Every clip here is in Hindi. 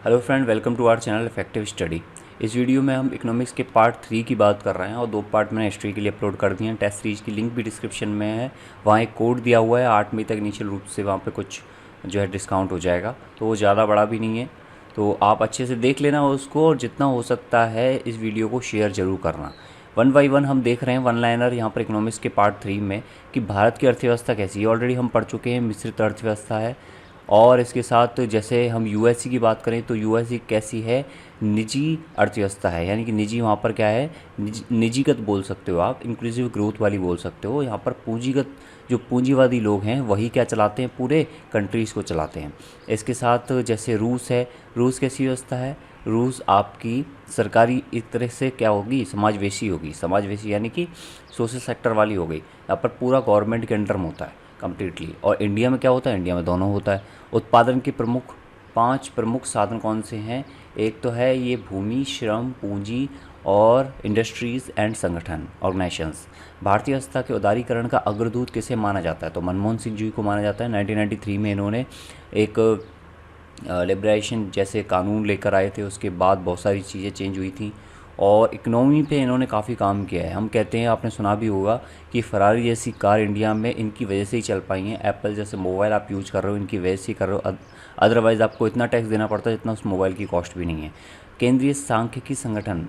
Hello friend, welcome to our channel effective study. इस वीडियो में हम इकोनॉमिक्स के पार्ट 3 की बात कर रहे हैं और 2 पार्ट मैंने हिस्ट्री के लिए अपलोड कर दिए हैं। टेस्ट सीरीज की लिंक भी डिस्क्रिप्शन में है, वहाँ एक कोड दिया हुआ है 8 मई तक इनिशियल रूप से, वहाँ पे कुछ जो है डिस्काउंट हो जाएगा, तो वो ज़्यादा बड़ा भी नहीं है, तो आप अच्छे से देख लेना उसको और जितना हो सकता है इस वीडियो को शेयर ज़रूर करना। वन बाई वन हम देख रहे हैं वन लाइनर यहाँ पर इकोनॉमिक्स के पार्ट 3 में कि भारत की अर्थव्यवस्था कैसी है। ऑलरेडी हम पढ़ चुके हैं मिश्रित अर्थव्यवस्था है, और इसके साथ जैसे हम यूएससी की बात करें तो यूएससी कैसी है, निजी अर्थव्यवस्था है, यानी कि निजी वहाँ पर क्या है, निजीगत बोल सकते हो आप, इंक्लूसिव ग्रोथ वाली बोल सकते हो। यहाँ पर पूंजीगत जो पूंजीवादी लोग हैं वही क्या चलाते हैं, पूरे कंट्रीज़ को चलाते हैं। इसके साथ जैसे रूस है, रूस कैसी व्यवस्था है, रूस आपकी सरकारी एक तरह से क्या होगी, समाजवेशी होगी। समाजवेशी यानी कि सोशल सेक्टर वाली हो गई, यहाँ पर पूरा गवर्नमेंट के अंडर में होता है कम्प्लीटली। और इंडिया में क्या होता है, इंडिया में दोनों होता है। उत्पादन के प्रमुख 5 प्रमुख साधन कौन से हैं? एक तो है ये भूमि, श्रम, पूंजी और इंडस्ट्रीज़ एंड संगठन, ऑर्गेनाइजेशंस। भारतीय अर्थव्यवस्था के उदारीकरण का अग्रदूत किसे माना जाता है? तो मनमोहन सिंह जी को माना जाता है। 1993 में इन्होंने एक लिबरेशन जैसे कानून लेकर आए थे, उसके बाद बहुत सारी चीज़ें चेंज हुई थी और इकनॉमी पे इन्होंने काफ़ी काम किया है। हम कहते हैं, आपने सुना भी होगा कि फरारी जैसी कार इंडिया में इनकी वजह से ही चल पाई हैं। एप्पल जैसे मोबाइल आप यूज़ कर रहे हो, इनकी वजह से ही कर रहे हो, अदरवाइज़ आपको इतना टैक्स देना पड़ता है जितना उस मोबाइल की कॉस्ट भी नहीं है। केंद्रीय सांख्यिकी संगठन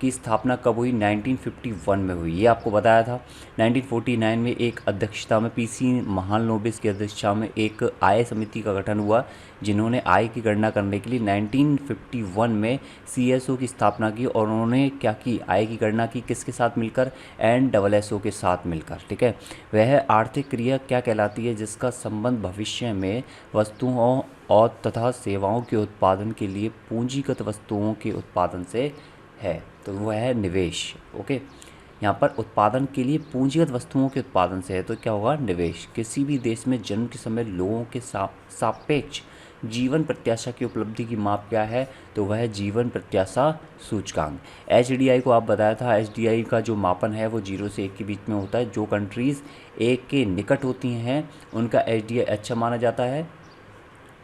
की स्थापना कब हुई? 1951 में हुई, ये आपको बताया था। 1949 में एक अध्यक्षता में पीसी महालनोबिस की अध्यक्षता में एक आय समिति का गठन हुआ, जिन्होंने आय की गणना करने के लिए 1951 में सीएसओ की स्थापना की। और उन्होंने क्या की, आय की गणना की किसके साथ मिलकर? एनडब्ल्यूएसओ के साथ मिलकर। ठीक है, वह आर्थिक क्रिया क्या कहलाती है जिसका संबंध भविष्य में वस्तुओं और तथा सेवाओं के उत्पादन के लिए पूंजीगत वस्तुओं के उत्पादन से है? तो वो है निवेश। ओके, यहाँ पर उत्पादन के लिए पूंजीगत वस्तुओं के उत्पादन से है, तो क्या होगा? निवेश। किसी भी देश में जन्म के समय लोगों के सापेक्ष जीवन प्रत्याशा की उपलब्धि की माप क्या है? तो वह है जीवन प्रत्याशा सूचकांक। एचडीआई को आप बताया था, एचडीआई का जो मापन है वो 0 से 1 के बीच में होता है। जो कंट्रीज़ 1 के निकट होती हैं उनका एचडीआई अच्छा माना जाता है,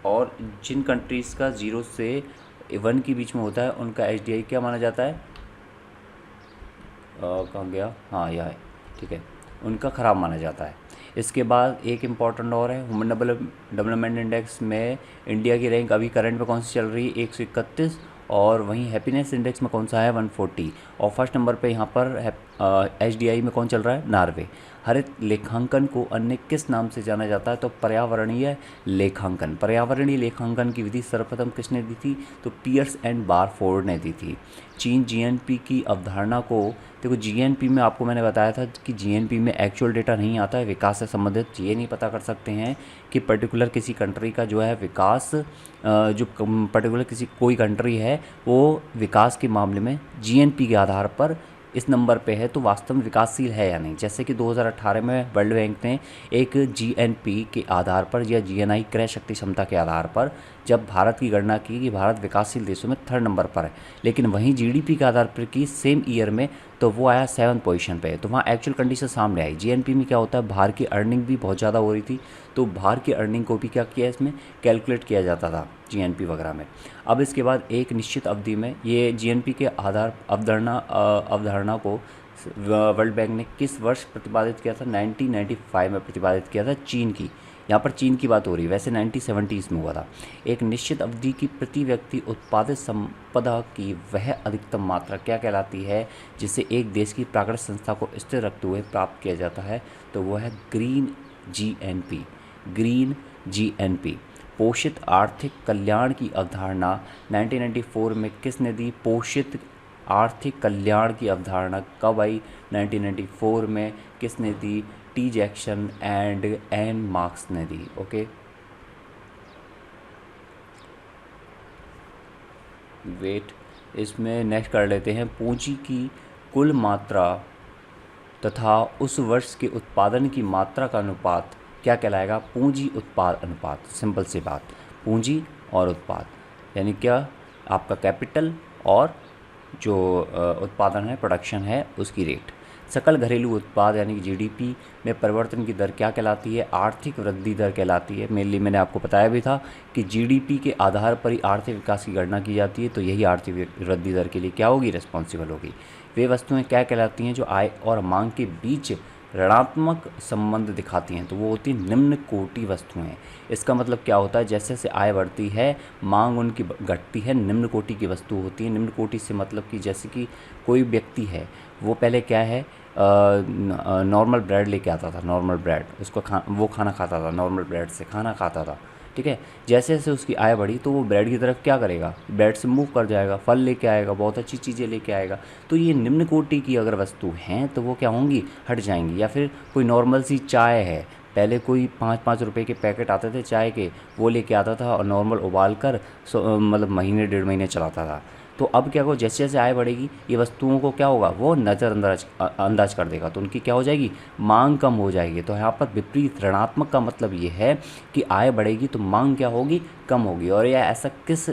और जिन कंट्रीज़ का 0 से 1 के बीच में होता है उनका एचडीआई क्या माना जाता है? कहाँ गया, हाँ यह है, ठीक है, उनका ख़राब माना जाता है। इसके बाद एक इम्पॉर्टेंट और है, ह्यूमन डेवलपमेंट इंडेक्स में इंडिया की रैंक अभी करंट में कौन सी चल रही है? 131। और वहीं हैप्पीनेस इंडेक्स में कौन सा है? 140। और फर्स्ट नंबर पे यहाँ पर एचडीआई में कौन चल रहा है? नॉर्वे। हरित लेखांकन को अन्य किस नाम से जाना जाता है? तो पर्यावरणीय लेखांकन। पर्यावरणीय लेखांकन की विधि सर्वप्रथम किसने दी थी? तो पियर्स एंड बारफोर्ड ने दी थी। चीन जीएनपी की अवधारणा को, देखो जीएनपी में आपको मैंने बताया था कि जीएनपी में एक्चुअल डेटा नहीं आता है, विकास से संबंधित ये नहीं पता कर सकते हैं कि पर्टिकुलर किसी कंट्री का जो है विकास, जो पर्टिकुलर किसी कोई कंट्री है वो विकास के मामले में जीएनपी के आधार पर इस नंबर पे है तो वास्तव में विकासशील है या नहीं। जैसे कि 2018 में वर्ल्ड बैंक ने एक जीएनपी के आधार पर या जीएनआई क्रय शक्ति क्षमता के आधार पर जब भारत की गणना की कि भारत विकासशील देशों में 3rd नंबर पर है, लेकिन वहीं जीडीपी के आधार पर की सेम ईयर में तो वो आया 7th पोजीशन पे। तो वहाँ एक्चुअल कंडीशन सामने आई। जीएनपी में क्या होता है, बाहर की अर्निंग भी बहुत ज़्यादा हो रही थी, तो बाहर की अर्निंग को भी क्या किया, इसमें कैलकुलेट किया जाता था जीएनपी वगैरह में। अब इसके बाद एक निश्चित अवधि में ये जीएनपी के आधार अवधारणा को वर्ल्ड बैंक ने किस वर्ष प्रतिपादित किया था? 1995 में प्रतिपादित किया था, चीन की, यहाँ पर चीन की बात हो रही है, वैसे 1970s में हुआ था। एक निश्चित अवधि की प्रति व्यक्ति उत्पादित संपदा की वह अधिकतम मात्रा क्या कहलाती है जिसे एक देश की प्राकृतिक संस्था को स्थिर रखते हुए प्राप्त किया जाता है? तो वह है ग्रीन जीएनपी। Green GNP. पोषित आर्थिक कल्याण की अवधारणा 1994 में किसने दी? पोषित आर्थिक कल्याण की अवधारणा कब आई? 1994 में। किसने दी? T Jackson and N Marks ने दी। ओके, वेट, इसमें नेक्स्ट कर लेते हैं। पूंजी की कुल मात्रा तथा उस वर्ष के उत्पादन की मात्रा का अनुपात क्या कहलाएगा? पूंजी उत्पाद अनुपात। सिंपल सी बात, पूंजी और उत्पाद यानी क्या? आपका कैपिटल और जो उत्पादन है, प्रोडक्शन है, उसकी रेट। सकल घरेलू उत्पाद यानी कि जीडीपी में परिवर्तन की दर क्या कहलाती है? आर्थिक वृद्धि दर कहलाती है। मेनली मैंने आपको बताया भी था कि जीडीपी के आधार पर ही आर्थिक विकास की गणना की जाती है, तो यही आर्थिक वृद्धि दर के लिए क्या होगी? रिस्पॉन्सिबल होगी। वे वस्तुएं क्या कहलाती हैं जो आय और मांग के बीच ऋणात्मक संबंध दिखाती हैं? तो वो होती हैं निम्न कोटि वस्तुएं। इसका मतलब क्या होता है? जैसे जैसे आय बढ़ती है मांग उनकी घटती है, निम्न कोटि की वस्तु होती है। निम्न कोटि से मतलब कि जैसे कि कोई व्यक्ति है, वो पहले क्या है, नॉर्मल ब्रेड लेके आता था, नॉर्मल ब्रेड उसको वो खाना खाता था, नॉर्मल ब्रेड से खाना खाता था, ठीक है। जैसे जैसे उसकी आय बढ़ी तो वो ब्रेड की तरफ क्या करेगा? ब्रेड से मूव कर जाएगा, फल लेके आएगा, बहुत अच्छी चीज़ें लेके आएगा। तो ये निम्न कोटि की अगर वस्तु हैं तो वो क्या होंगी? हट जाएंगी। या फिर कोई नॉर्मल सी चाय है, पहले कोई 5-5 रुपए के पैकेट आते थे चाय के, वो लेके आता था और नॉर्मल उबाल कर मतलब महीने 1.5 महीने चलाता था। तो अब क्या हो, जैसे जैसे आय बढ़ेगी ये वस्तुओं को क्या होगा? वो नज़रअंदाज अंदाज कर देगा, तो उनकी क्या हो जाएगी? मांग कम हो जाएगी। तो यहाँ पर विपरीत ऋणात्मक का मतलब ये है कि आय बढ़ेगी तो मांग क्या होगी? कम होगी। और यह ऐसा किस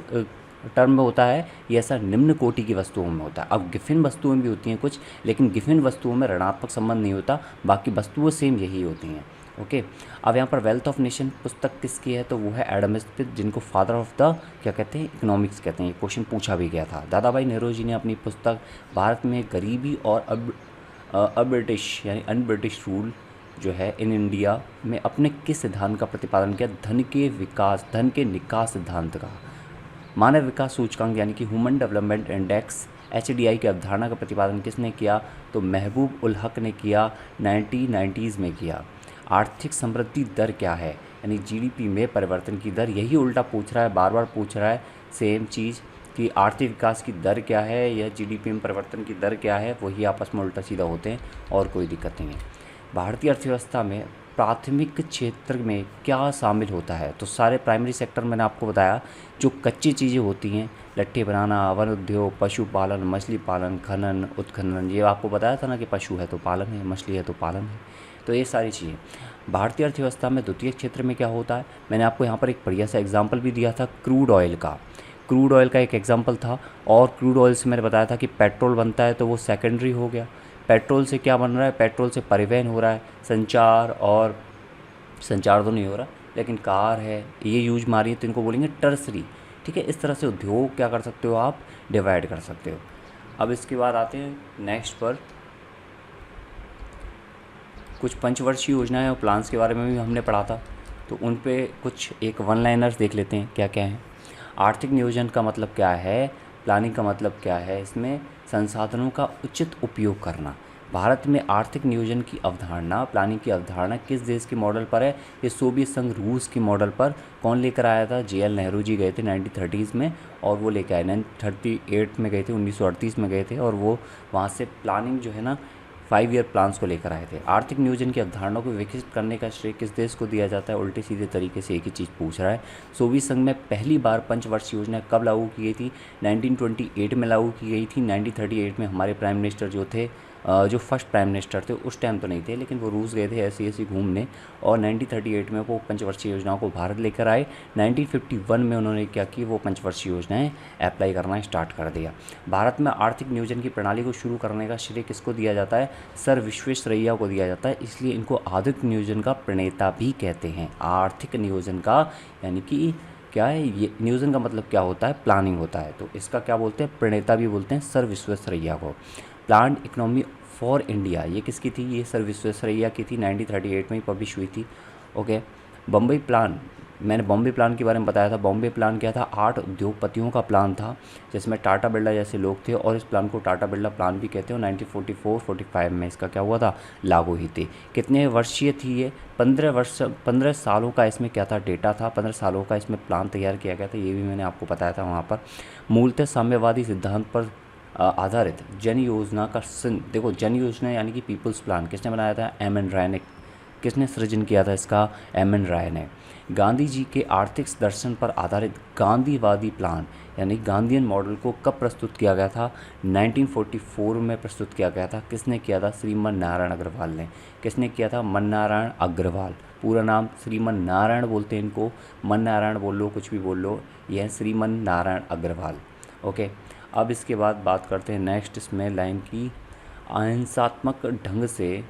टर्म में होता है? ये ऐसा निम्न कोटि की वस्तुओं में होता है। अब गिफिन वस्तुएं भी होती हैं कुछ, लेकिन गिफिन वस्तुओं में ऋणात्मक संबंध नहीं होता, बाकी वस्तुएं सेम यही होती हैं। ओके। अब यहाँ पर वेल्थ ऑफ नेशन पुस्तक किसकी है? तो वो है एडम स्मिथ, जिनको फादर ऑफ द क्या कहते हैं? इकोनॉमिक्स कहते हैं। ये क्वेश्चन पूछा भी गया था। दादा भाई नेहरू जी ने अपनी पुस्तक भारत में गरीबी और ब्रिटिश यानी अन ब्रिटिश रूल जो है इन इंडिया में अपने किस सिद्धांत का प्रतिपादन किया? धन के निकास सिद्धांत का। मानव विकास सूचकांक यानी कि ह्यूमन डेवलपमेंट इंडेक्स HDI की अवधारणा का प्रतिपादन किसने किया? तो महबूब उल हक ने किया, 1990s में किया। आर्थिक समृद्धि दर क्या है? यानी जीडीपी में परिवर्तन की दर। यही उल्टा पूछ रहा है, बार बार पूछ रहा है सेम चीज़ कि आर्थिक विकास की दर क्या है या जीडीपी में परिवर्तन की दर क्या है, वही आपस में उल्टा सीधा होते हैं और कोई दिक्कत नहीं है। भारतीय अर्थव्यवस्था में प्राथमिक क्षेत्र में क्या शामिल होता है? तो सारे प्राइमरी सेक्टर मैंने आपको बताया, जो कच्ची चीज़ें होती हैं, लट्ठे बनाना, वन उद्योग, पशुपालन, मछली पालन, खनन, उत्खनन। ये आपको बताया था ना कि पशु है तो पालन है, मछली है तो पालन है, तो ये सारी चीज़ें। भारतीय अर्थव्यवस्था में द्वितीय क्षेत्र में क्या होता है? मैंने आपको यहाँ पर एक बढ़िया सा एग्जाम्पल भी दिया था क्रूड ऑयल का। क्रूड ऑयल का एक एग्जाम्पल था, और क्रूड ऑयल से मैंने बताया था कि पेट्रोल बनता है तो वो सेकेंडरी हो गया। पेट्रोल से क्या बन रहा है? पेट्रोल से परिवहन हो रहा है, संचार, और संचार तो नहीं हो रहा लेकिन कार है, ये यूज मारी है तो इनको बोलेंगे टर्सरी, ठीक है। इस तरह से उद्योग क्या कर सकते हो आप? डिवाइड कर सकते हो। अब इसके बाद आते हैं नेक्स्ट पर, कुछ पंचवर्षीय योजनाएं और प्लान्स के बारे में भी हमने पढ़ा था, तो उन पे कुछ एक वन लाइनर्स देख लेते हैं क्या क्या है। आर्थिक नियोजन का मतलब क्या है? प्लानिंग का मतलब क्या है? इसमें संसाधनों का उचित उपयोग करना। भारत में आर्थिक नियोजन की अवधारणा, प्लानिंग की अवधारणा किस देश के मॉडल पर है? ये सोवियत संघ रूस के मॉडल पर। कौन लेकर आया था? JL नेहरू जी गए थे 1930s में, और वो लेकर आए 1938 में गए थे, 1938 में गए थे, और वो वहाँ से प्लानिंग जो है ना 5 ईयर प्लान्स को लेकर आए थे। आर्थिक नियोजन की अवधारणा को विकसित करने का श्रेय किस देश को दिया जाता है? उल्टे सीधे तरीके से एक ही चीज़ पूछ रहा है। सोवियत संघ में पहली बार पंचवर्षीय योजना कब लागू की गई थी? 1928 में लागू की गई थी। 1938 में हमारे प्राइम मिनिस्टर जो थे, जो फर्स्ट प्राइम मिनिस्टर थे उस टाइम तो नहीं थे, लेकिन वो रूस गए थे ऐसे ऐसे घूमने, और 1938 में वो पंचवर्षीय योजनाओं को भारत लेकर आए। 1951 में उन्होंने क्या की? वो पंचवर्षीय योजनाएं अप्लाई करना स्टार्ट कर दिया। भारत में आर्थिक नियोजन की प्रणाली को शुरू करने का श्रेय किसको दिया जाता है? सर विश्वेश्वरैया को दिया जाता है, इसलिए इनको आर्थिक नियोजन का प्रणेता भी कहते हैं। आर्थिक नियोजन का यानी कि क्या है? ये नियोजन का मतलब क्या होता है? प्लानिंग होता है, तो इसका क्या बोलते हैं? प्रणेता भी बोलते हैं सर विश्वेश्वरैया को। प्लान्ड इकोनॉमी फॉर इंडिया ये किसकी थी? ये सर विश्वेश्वरैया की थी, 1938 में ही पब्लिश हुई थी। ओके। बम्बई प्लान, मैंने बॉम्बे प्लान के बारे में बताया था। बॉम्बे प्लान क्या था? 8 उद्योगपतियों का प्लान था, जिसमें टाटा बिरला जैसे लोग थे, और इस प्लान को टाटा बिरला प्लान भी कहते हैं। 1944-45 में इसका क्या हुआ था? लागू ही थी। कितने वर्षीय थी ये? 15 सालों का इसमें क्या था? डेटा था। 15 सालों का इसमें प्लान तैयार किया गया था, ये भी मैंने आपको बताया था वहाँ पर। मूलतः साम्यवादी सिद्धांत पर आधारित जन योजना का देखो, जन योजना यानी कि पीपल्स प्लान किसने बनाया था? MN राय ने। किसने सृजन किया था इसका? MN राय ने। गांधी जी के आर्थिक दर्शन पर आधारित गांधीवादी प्लान यानी गांधीयन मॉडल को कब प्रस्तुत किया गया था? 1944 में प्रस्तुत किया गया था। किसने किया था? श्रीमन नारायण अग्रवाल ने। किसने किया था? मन नारायण अग्रवाल। पूरा नाम श्रीमन नारायण बोलते हैं इनको, मन नारायण बोल लो, कुछ भी बोल लो, यह है श्रीमन नारायण अग्रवाल। ओके। अब इसके बाद बात करते हैं नेक्स्ट इसमें लाइन की, अहिंसात्मक ढंग से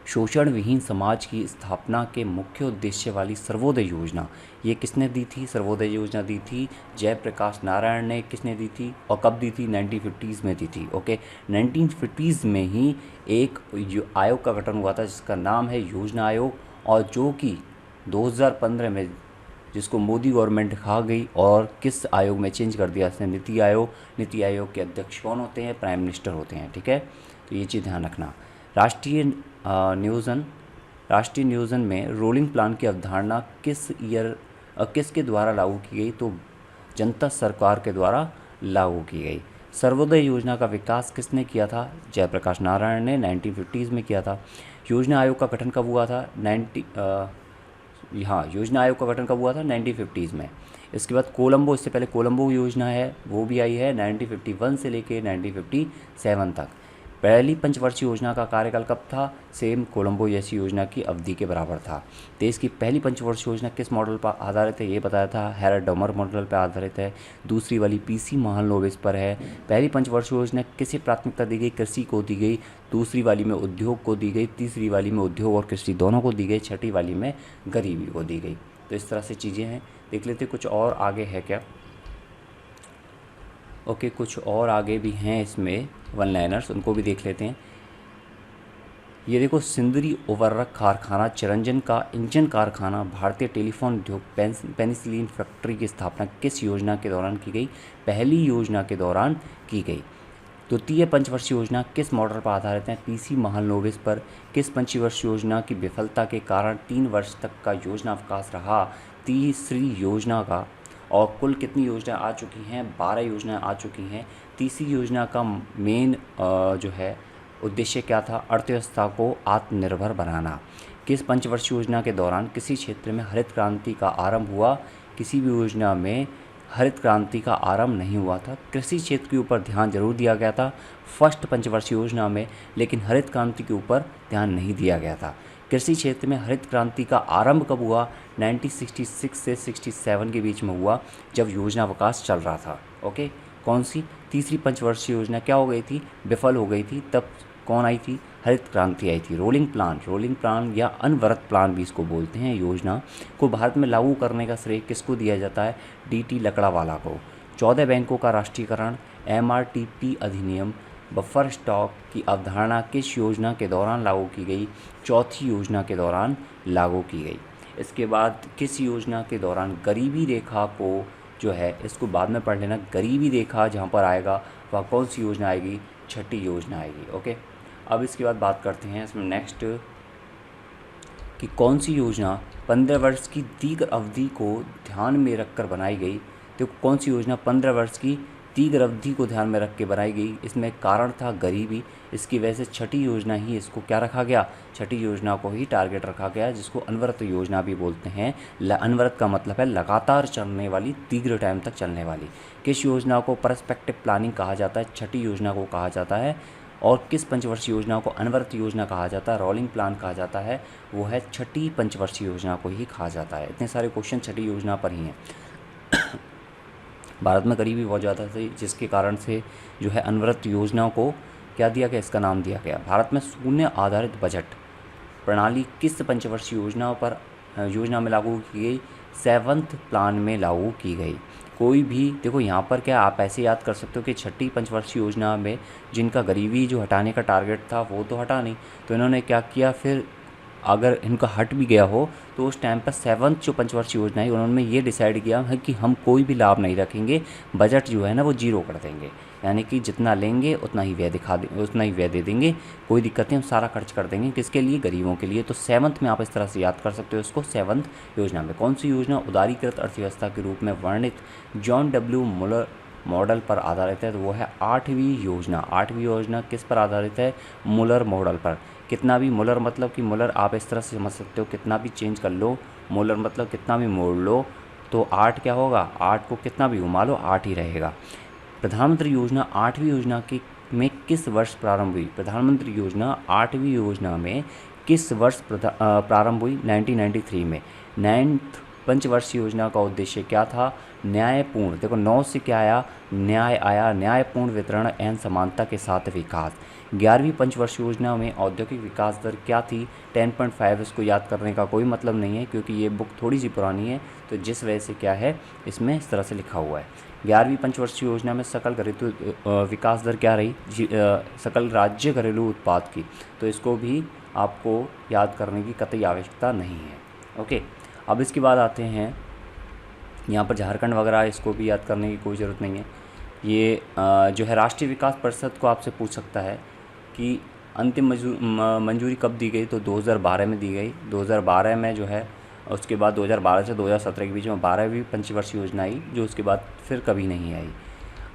शोषण विहीन समाज की स्थापना के मुख्य उद्देश्य वाली सर्वोदय योजना, ये किसने दी थी? सर्वोदय योजना दी थी जयप्रकाश नारायण ने। किसने दी थी और कब दी थी? 1950s में दी थी। ओके, 1950s में ही एक आयोग का गठन हुआ था जिसका नाम है योजना आयोग, और जो कि 2015 में जिसको मोदी गवर्नमेंट खा गई और किस आयोग में चेंज कर दिया उसने? नीति आयोग। नीति आयोग के अध्यक्ष कौन होते हैं? प्राइम मिनिस्टर होते हैं। ठीक है, तो ये चीज़ ध्यान रखना। राष्ट्रीय नियोजन में रोलिंग प्लान की अवधारणा किसके द्वारा लागू की गई? तो जनता सरकार के द्वारा लागू की गई। सर्वोदय योजना का विकास किसने किया था? जयप्रकाश नारायण ने 1950s में किया था। योजना आयोग का गठन कब हुआ था? योजना आयोग का गठन कब हुआ था? 1950s में। इसके बाद कोलंबो, इससे पहले कोलंबो योजना है वो भी आई है 1951 से लेके 1957 तक। पहली पंचवर्षीय योजना का कार्यकाल कब था? सेम कोलंबो जैसी योजना की अवधि के बराबर था। देश की पहली पंचवर्षीय योजना किस मॉडल पर आधारित है? ये बताया था, हैरल्ड डमर मॉडल पर आधारित है। दूसरी वाली पीसी महालनोबिस पर है। पहली पंचवर्षीय योजना किसे प्राथमिकता दी गई? कृषि को दी गई। दूसरी वाली में उद्योग को दी गई। तीसरी वाली में उद्योग और कृषि दोनों को दी गई। छठी वाली में गरीबी को दी गई। तो इस तरह से चीज़ें हैं। देख लेते कुछ और आगे है क्या। ओके, कुछ और आगे भी हैं इसमें वन लाइनर्स, उनको भी देख लेते हैं। ये देखो, सिंदरी उवर्रक कारखाना, चिरंजन का इंजन कारखाना, भारतीय टेलीफोन उद्योग, पेनिसिलिन फैक्ट्री की स्थापना किस योजना के दौरान की गई? पहली योजना के दौरान की गई। द्वितीय पंचवर्षीय योजना किस मॉडल पर आधारित है? पीसी महालनोबिस पर। किस पंचवर्षीय योजना की विफलता के कारण 3 वर्ष तक का योजना अवकाश रहा? तीसरी योजना का। और कुल कितनी योजनाएं आ चुकी हैं? 12 योजनाएं आ चुकी हैं। तीसरी योजना का मेन जो है उद्देश्य क्या था? अर्थव्यवस्था को आत्मनिर्भर बनाना। किस पंचवर्षीय योजना के दौरान किसी क्षेत्र में हरित क्रांति का आरंभ हुआ? किसी भी योजना में हरित क्रांति का आरंभ नहीं हुआ था। कृषि क्षेत्र के ऊपर ध्यान जरूर दिया गया था फर्स्ट पंचवर्षीय योजना में, लेकिन हरित क्रांति के ऊपर ध्यान नहीं दिया गया था। कृषि क्षेत्र में हरित क्रांति का आरंभ कब हुआ? 1966 से 67 के बीच में हुआ, जब योजना विकास चल रहा था। ओके, कौन सी? तीसरी पंचवर्षीय योजना क्या हो गई थी? विफल हो गई थी। तब कौन आई थी? हरित क्रांति आई थी। रोलिंग प्लान या अनवरत प्लान भी इसको बोलते हैं, योजना को भारत में लागू करने का श्रेय किसको दिया जाता है? डीटी लकड़ावाला को। 14 बैंकों का राष्ट्रीयकरण, एमआरटीपी अधिनियम, बफर स्टॉक की अवधारणा किस योजना के दौरान लागू की गई? चौथी योजना के दौरान लागू की गई। इसके बाद किस योजना के दौरान गरीबी रेखा को जो है, इसको बाद में पढ़ लेना, गरीबी रेखा जहाँ पर आएगा वह कौन सी योजना आएगी? छठी योजना आएगी। ओके, अब इसके बाद बात करते हैं इसमें नेक्स्ट कि कौन सी योजना 15 वर्ष की दीर्घ अवधि को ध्यान में रखकर बनाई गई। तो कौन सी योजना 15 वर्ष की दीर्घ अवधि को ध्यान में रख के बनाई गई? इसमें कारण था गरीबी। इसकी वजह से छठी योजना ही इसको क्या रखा गया? छठी योजना को ही टारगेट रखा गया, जिसको अनवरत योजना भी बोलते हैं। अनवरत का मतलब है लगातार चलने वाली, दीर्घ टाइम तक चलने वाली। किस योजना को पर्सपेक्टिव प्लानिंग कहा जाता है? छठी योजना को कहा जाता है। और किस पंचवर्षीय योजना को अनवरत योजना कहा जाता है? रोलिंग प्लान कहा जाता है। वो है छठी पंचवर्षीय योजना को ही कहा जाता है। इतने सारे क्वेश्चन छठी योजना पर ही हैं। भारत में गरीबी बहुत ज़्यादा थी, जिसके कारण से जो है अनवरत योजनाओं को क्या दिया गया? इसका नाम दिया गया। भारत में शून्य आधारित बजट प्रणाली किस पंचवर्षीय योजना में लागू की गई? 7th प्लान में लागू की गई। कोई भी देखो यहाँ पर क्या आप ऐसे याद कर सकते हो कि छठी पंचवर्षीय योजना में जिनका गरीबी जो हटाने का टारगेट था वो तो हटा नहीं, तो इन्होंने क्या किया फिर? अगर इनका हट भी गया हो तो उस टाइम पर 7th जो पंचवर्षीय योजना है उन्होंने ये डिसाइड किया है कि हम कोई भी लाभ नहीं रखेंगे, बजट जो है ना वो जीरो कर देंगे, यानी कि जितना लेंगे उतना ही व्यय दे देंगे, कोई दिक्कत नहीं, हम सारा खर्च कर देंगे। किसके लिए? गरीबों के लिए। तो 7th में आप इस तरह से याद कर सकते हो इसको। 7th योजना में कौन सी योजना उदारीकृत अर्थव्यवस्था के रूप में वर्णित जॉन डब्ल्यू मुलर मॉडल पर आधारित है? तो वो है 8वीं योजना। 8वीं योजना किस पर आधारित है? मुलर मॉडल पर। कितना भी, मुलर मतलब कि मुलर आप इस तरह से समझ सकते हो, कितना भी चेंज कर लो, मुलर मतलब कितना भी मोड़ लो, तो 8 क्या होगा? 8 को कितना भी घुमा लो 8 ही रहेगा। प्रधानमंत्री योजना 8वीं योजना में किस वर्ष प्रारंभ हुई? प्रधानमंत्री योजना 8वीं योजना में किस वर्ष प्रारंभ हुई? 1993 में। 9th पंचवर्षीय योजना का उद्देश्य क्या था? न्यायपूर्ण, देखो 9 से क्या आया? न्याय आया, न्यायपूर्ण वितरण एवं समानता के साथ विकास। 11वीं पंचवर्षीय योजना में औद्योगिक विकास दर क्या थी? 10.5। इसको याद करने का कोई मतलब नहीं है क्योंकि ये बुक थोड़ी सी पुरानी है, तो जिस वजह से क्या है इसमें इस तरह से लिखा हुआ है। 11वीं पंचवर्षीय योजना में सकल घरेलू विकास दर क्या रही? सकल राज्य घरेलू उत्पाद की, तो इसको भी आपको याद करने की कतई आवश्यकता नहीं है। ओके, अब इसके बाद आते हैं यहाँ पर झारखंड वगैरह, इसको भी याद करने की कोई ज़रूरत नहीं है। ये जो है राष्ट्रीय विकास परिषद को आपसे पूछ सकता है कि अंतिम मंजूरी कब दी गई, तो 2012 में दी गई। 2012 में जो है, उसके बाद 2012 से 2017 के बीच में 12वीं पंचवर्षीय योजना आई, जो उसके बाद फिर कभी नहीं आई।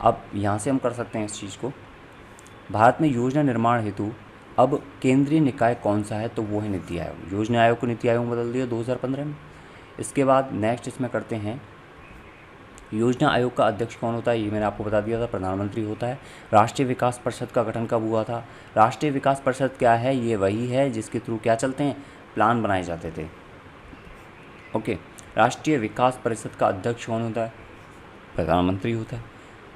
अब यहाँ से हम कर सकते हैं इस चीज़ को। भारत में योजना निर्माण हेतु अब केंद्रीय निकाय कौन सा है? तो वो है नीति आयोग। योजना आयोग को नीति आयोग बदल दिया 2015 में। इसके बाद नेक्स्ट इसमें करते हैं, योजना आयोग का अध्यक्ष कौन होता है? ये मैंने आपको बता दिया था, प्रधानमंत्री होता है। राष्ट्रीय विकास परिषद का गठन कब हुआ था? राष्ट्रीय विकास परिषद क्या है? ये वही है जिसके थ्रू क्या चलते हैं? प्लान बनाए जाते थे। ओके, राष्ट्रीय विकास परिषद का अध्यक्ष कौन होता है? प्रधानमंत्री होता है।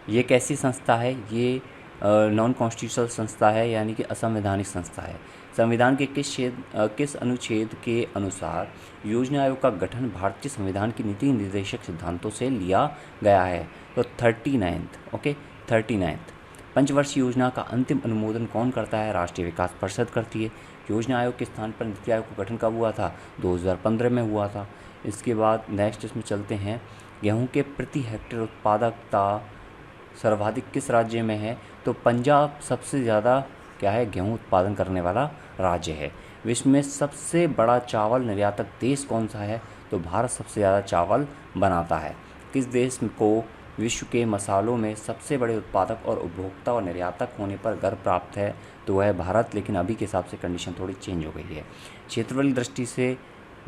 ये कैसी संस्था है? ये नॉन कॉन्स्टिट्यूशनल संस्था है, यानी कि असंवैधानिक संस्था है। संविधान के किस अनुच्छेद के अनुसार योजना आयोग का गठन भारतीय संविधान की नीति निर्देशक सिद्धांतों से लिया गया है? तो 39th। Okay, 39th। पंचवर्षीय योजना का अंतिम अनुमोदन कौन करता है? राष्ट्रीय विकास परिषद करती है। योजना आयोग के स्थान पर नीति आयोग का गठन कब हुआ था? 2015 में हुआ था। इसके बाद नेक्स्ट इसमें चलते हैं, गेहूं के प्रति हेक्टेयर उत्पादकता सर्वाधिक किस राज्य में है? तो पंजाब सबसे ज़्यादा क्या है? गेहूं उत्पादन करने वाला राज्य है। विश्व में सबसे बड़ा चावल निर्यातक देश कौन सा है? तो भारत सबसे ज़्यादा चावल बनाता है। किस देश को विश्व के मसालों में सबसे बड़े उत्पादक और उपभोक्ता और निर्यातक होने पर गर्व प्राप्त है? तो वह है भारत, लेकिन अभी के हिसाब से कंडीशन थोड़ी चेंज हो गई है। क्षेत्रफल दृष्टि से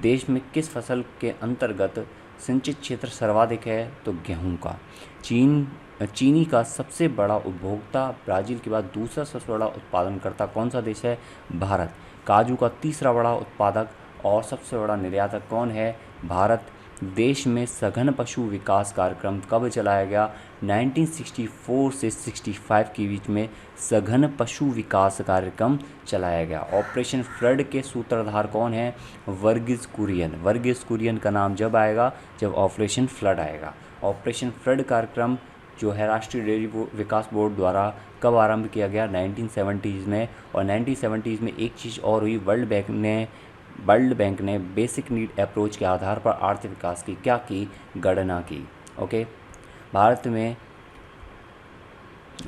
देश में किस फसल के अंतर्गत सिंचित क्षेत्र सर्वाधिक है? तो गेहूं का। चीनी का सबसे बड़ा उपभोक्ता ब्राज़ील के बाद दूसरा सबसे बड़ा उत्पादनकर्ता कौन सा देश है? भारत। काजू का तीसरा बड़ा उत्पादक और सबसे बड़ा निर्यातक कौन है? भारत। देश में सघन पशु विकास कार्यक्रम कब चलाया गया? 1964 से 65 के बीच में सघन पशु विकास कार्यक्रम चलाया गया। ऑपरेशन फ्लड के सूत्रधार कौन है? वर्गीस कुरियन। वर्गीस कुरियन का नाम जब आएगा जब ऑपरेशन फ्लड आएगा। ऑपरेशन फ्लड कार्यक्रम जो है राष्ट्रीय डेयरी विकास बोर्ड द्वारा कब आरंभ किया गया? 1970s में। और 1970s में एक चीज़ और हुई, वर्ल्ड बैंक ने बेसिक नीड अप्रोच के आधार पर आर्थिक विकास की क्या की? गणना की। ओके,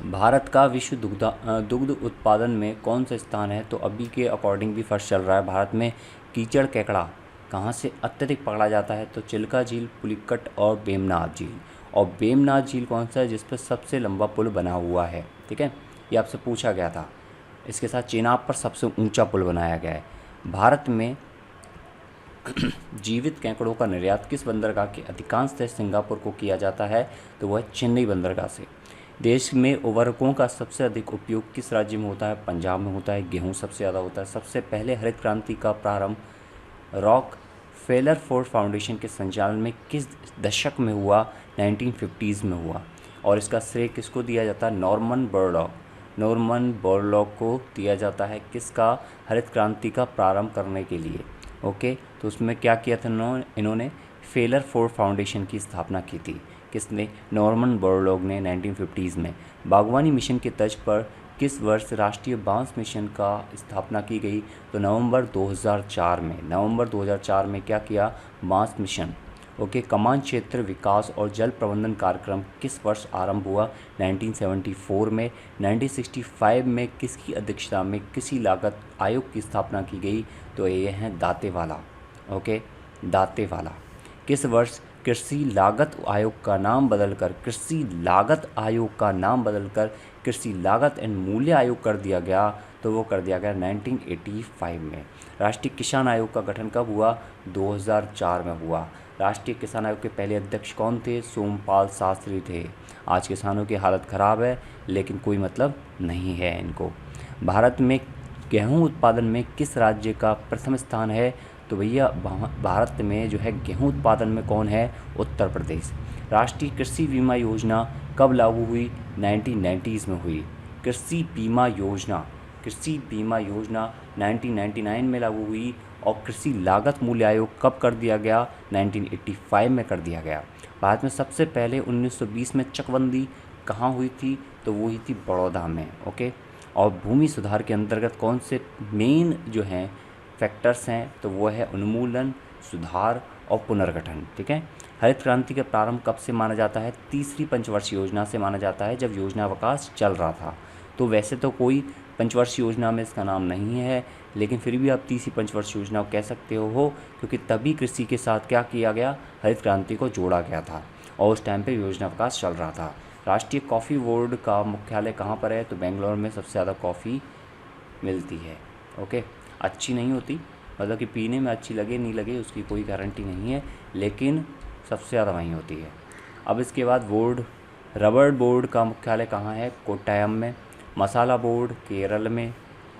भारत का विश्व दुग्ध उत्पादन में कौन सा स्थान है? तो अभी के अकॉर्डिंग भी फर्स्ट चल रहा है। भारत में कीचड़ केकड़ा कहाँ से अत्यधिक पकड़ा जाता है? तो चिल्का झील, पुलिकट और बेमनाथ झील। और बेमनाथ झील कौन सा है? जिस पर सबसे लंबा पुल बना हुआ है। ठीक है, ये आपसे पूछा गया था। इसके साथ चेनाब पर सबसे ऊंचा पुल बनाया गया है। भारत में जीवित केकड़ों का निर्यात किस बंदरगाह के अधिकांशतः सिंगापुर को किया जाता है? तो वह चेन्नई बंदरगाह से। देश में उर्वरकों का सबसे अधिक उपयोग किस राज्य में होता है? पंजाब में होता है। गेहूँ सबसे ज़्यादा होता है। सबसे पहले हरित क्रांति का प्रारंभ रॉक फेलर फोर्ड फाउंडेशन के संचालन में किस दशक में हुआ? 1950s में हुआ। और इसका श्रेय किसको दिया जाता है? नॉर्मन बोरलॉग को दिया जाता है। किसका? हरित क्रांति का प्रारंभ करने के लिए। ओके, तो उसमें क्या किया था इन्होंने? फेलर फोर्ड फाउंडेशन की स्थापना की थी। किसने? नॉर्मन बोरलॉग ने 1950s में। बागवानी मिशन के तर्ज पर किस वर्ष राष्ट्रीय बांस मिशन का स्थापना की गई? तो नवंबर 2004 में। नवंबर 2004 में क्या किया? बांस मिशन। ओके, कमान क्षेत्र विकास और जल प्रबंधन कार्यक्रम किस वर्ष आरंभ हुआ? 1974 में। 1965 में किसकी अध्यक्षता में किसी लागत आयोग की स्थापना की गई? तो ये है दांतेवाला। ओके, दांतेवाला। किस वर्ष कृषि लागत आयोग का नाम बदलकर कृषि लागत एंड मूल्य आयोग कर दिया गया? तो वो कर दिया गया 1985 में। राष्ट्रीय किसान आयोग का गठन कब हुआ? 2004 में हुआ। राष्ट्रीय किसान आयोग के पहले अध्यक्ष कौन थे? सोमपाल शास्त्री थे। आज किसानों की हालत ख़राब है, लेकिन कोई मतलब नहीं है इनको। भारत में गेहूं उत्पादन में किस राज्य का प्रथम स्थान है? तो भैया भारत में जो है गेहूं उत्पादन में कौन है? उत्तर प्रदेश। राष्ट्रीय कृषि बीमा योजना कब लागू हुई? 1990s में हुई। कृषि बीमा योजना 1999 में लागू हुई। और कृषि लागत मूल्य आयोग कब कर दिया गया? 1985 में कर दिया गया। भारत में सबसे पहले 1920 में चकबंदी कहाँ हुई थी? तो वो हुई थी बड़ौदा में। ओके। और भूमि सुधार के अंतर्गत कौन से मेन जो हैं फैक्टर्स हैं? तो वो है उन्मूलन, सुधार और पुनर्गठन। ठीक है। हरित क्रांति का प्रारंभ कब से माना जाता है? तीसरी पंचवर्षीय योजना से माना जाता है, जब योजना विकास चल रहा था। तो वैसे तो कोई पंचवर्षीय योजना में इसका नाम नहीं है, लेकिन फिर भी आप तीसरी पंचवर्षीय योजना कह सकते हो, क्योंकि तभी कृषि के साथ क्या किया गया? हरित क्रांति को जोड़ा गया था और उस टाइम पे योजना विकास चल रहा था। राष्ट्रीय कॉफ़ी बोर्ड का मुख्यालय कहाँ पर है? तो बेंगलोर में सबसे ज़्यादा कॉफ़ी मिलती है। ओके। अच्छी नहीं होती, मतलब कि पीने में अच्छी लगे नहीं लगे उसकी कोई गारंटी नहीं है, लेकिन सबसे ज़्यादा वहीं होती है। अब इसके बाद रबर बोर्ड का मुख्यालय कहाँ है? कोट्टायम में। मसाला बोर्ड केरल में।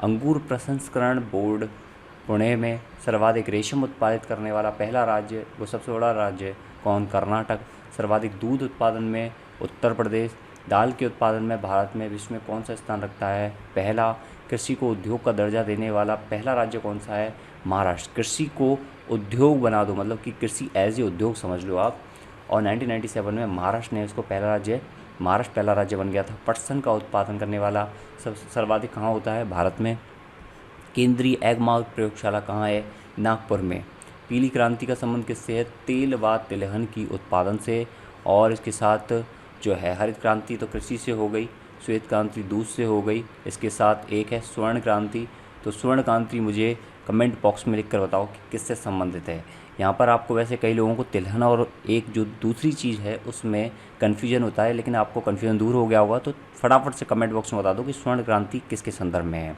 अंगूर प्रसंस्करण बोर्ड पुणे में। सर्वाधिक रेशम उत्पादित करने वाला पहला राज्य, वो सबसे बड़ा राज्य कौन? कर्नाटक। सर्वाधिक दूध उत्पादन में उत्तर प्रदेश। दाल के उत्पादन में भारत में विश्व में कौन सा स्थान रखता है? पहला। कृषि को उद्योग का दर्जा देने वाला पहला राज्य कौन सा है? महाराष्ट्र। कृषि को उद्योग बना दो, मतलब कि कृषि एज ए उद्योग समझ लो आप। और 1997 में महाराष्ट्र ने इसको महाराष्ट्र पहला राज्य बन गया था। पटसन का उत्पादन करने वाला सर्वाधिक कहाँ होता है? भारत में। केंद्रीय एगमार्क प्रयोगशाला कहाँ है? नागपुर में। पीली क्रांति का संबंध किससे है? तेल व तिलहन की उत्पादन से। और इसके साथ जो है हरित क्रांति तो कृषि से हो गई, श्वेत क्रांति दूध से हो गई, इसके साथ एक है स्वर्ण क्रांति। तो स्वर्ण क्रांति मुझे कमेंट बॉक्स में लिख कर बताओ कि किससे संबंधित है। यहाँ पर आपको वैसे कई लोगों को तिलहन और एक जो दूसरी चीज़ है उसमें कन्फ्यूजन होता है, लेकिन आपको कन्फ्यूजन दूर हो गया होगा तो फटाफट से कमेंट बॉक्स में बता दो कि स्वर्ण क्रांति किसके संदर्भ में है।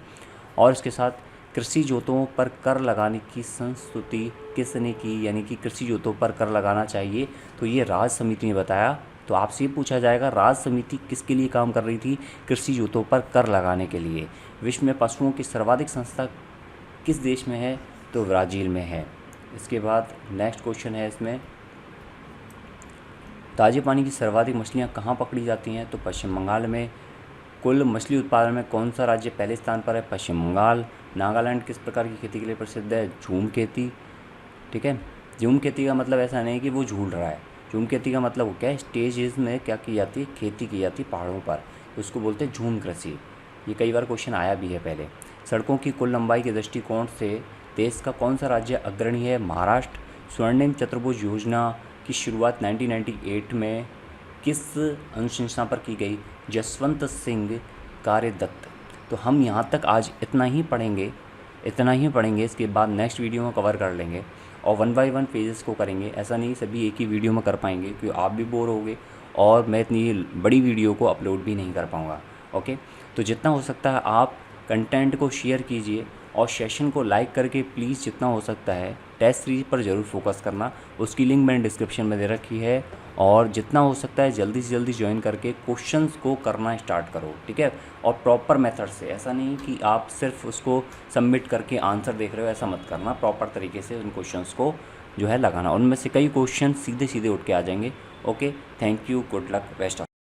और इसके साथ कृषि जोतों पर कर लगाने की संस्तुति किसने की? यानी कि कृषि जोतों पर कर लगाना चाहिए, तो ये राज्य समिति ने बताया। तो आपसे पूछा जाएगा राज्य समिति किसके लिए काम कर रही थी? कृषि जोतों पर कर लगाने के लिए। विश्व में पशुओं की सर्वाधिक संख्या किस देश में है? तो ब्राज़ील में है। इसके बाद नेक्स्ट क्वेश्चन है इसमें, ताजे पानी की सर्वाधिक मछलियाँ कहाँ पकड़ी जाती हैं? तो पश्चिम बंगाल में। कुल मछली उत्पादन में कौन सा राज्य पहले स्थान पर है? पश्चिम बंगाल। नागालैंड किस प्रकार की खेती के लिए प्रसिद्ध है? झूम खेती। ठीक है। झूम खेती का मतलब ऐसा नहीं कि वो झूल रहा है। झूम खेती का मतलब वो क्या है? स्टेजेस में क्या की जाती है? खेती की जाती है पहाड़ों पर, उसको बोलते हैं झूम कृषि। ये कई बार क्वेश्चन आया भी है पहले। सड़कों की कुल लंबाई के दृष्टिकोण से देश का कौन सा राज्य अग्रणी है? महाराष्ट्र। स्वर्णिम चतुर्भुज योजना की शुरुआत 1998 में किस अनुशंसा पर की गई? जसवंत सिंह कार्यदत्त। तो हम यहाँ तक आज इतना ही पढ़ेंगे। इसके बाद नेक्स्ट वीडियो में कवर कर लेंगे और 1 बाय 1 पेजेस को करेंगे। ऐसा नहीं सभी एक ही वीडियो में कर पाएंगे, क्योंकि आप भी बोर होगे और मैं इतनी बड़ी वीडियो को अपलोड भी नहीं कर पाऊँगा। ओके। तो जितना हो सकता है आप कंटेंट को शेयर कीजिए और सेशन को लाइक करके प्लीज़ जितना हो सकता है टेस्ट सीरीज पर ज़रूर फोकस करना। उसकी लिंक मैंने डिस्क्रिप्शन में दे रखी है। और जितना हो सकता है जल्दी से जल्दी ज्वाइन करके क्वेश्चंस को करना स्टार्ट करो। ठीक है। और प्रॉपर मेथड से, ऐसा नहीं कि आप सिर्फ उसको सबमिट करके आंसर देख रहे हो, ऐसा मत करना। प्रॉपर तरीके से उन क्वेश्चंस को जो है लगाना। उनमें से कई क्वेश्चन सीधे सीधे उठ के आ जाएंगे। Okay. Thank you. Good luck. Best of